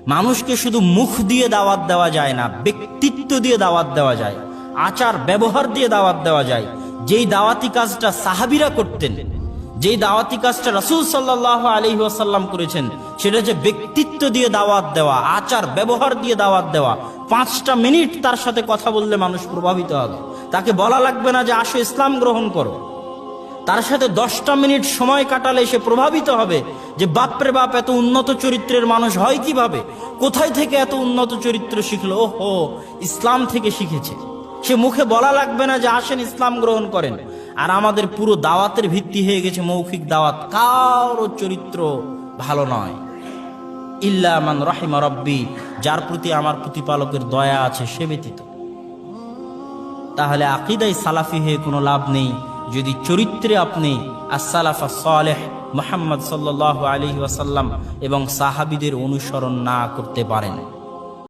মানুষকে শুধু মুখ দিয়ে দাওয়াত দেওয়া যায় না, ব্যক্তিত্ব দিয়ে দাওয়াত দেওয়া যায়, আচার ব্যবহার দিয়ে দাওয়াত দেওয়া যায়। যেই দাওয়াতি কাজটা সাহাবীরা করতেন, যেই দাওয়াতি কাজটা রাসূল সাল্লাল্লাহু আলাইহি ওয়াসাল্লাম করেছেন, সেটা যে ব্যক্তিত্ব দিয়ে দাওয়াত দেওয়া, আচার ব্যবহার দিয়ে দাওয়াত দেওয়া। 5টা মিনিট তার সাথে কথা বললে মানুষ প্রভাবিত হবে। তাকে বলা লাগবে না যে আসো ইসলাম গ্রহণ করো। তার সাথে 10টা মিনিট সময় কাটালে সে প্রভাবিত হবে যে বাপরে বাপ, এত উন্নত চরিত্রের মানুষ হয় কিভাবে, কোথায় থেকে এত উন্নত চরিত্র শিখলো, ওহো ইসলাম থেকে শিখেছে। সে মুখে বলা লাগবে না যে আসেন ইসলাম গ্রহণ করেন। আর আমাদের পুরো দাওয়াতের ভিত্তি হয়ে গেছে মৌখিক দাওয়াত, কারো চরিত্র ভালো নয়। ইল্লা মান রাহিমা রব্বি, যার প্রতি আমার প্রতিপালকের দয়া আছে সে ব্যতীত। তাহলে আকীদায় সালাফি হয়ে কোনো লাভ নেই যদি চরিত্রে আপনি as-সালাফা সালেহ মুহাম্মদ সাল্লাল্লাহু আলাইহি ওয়াসাল্লাম এবং সাহাবীদের অনুসরণ না করতে পারেন।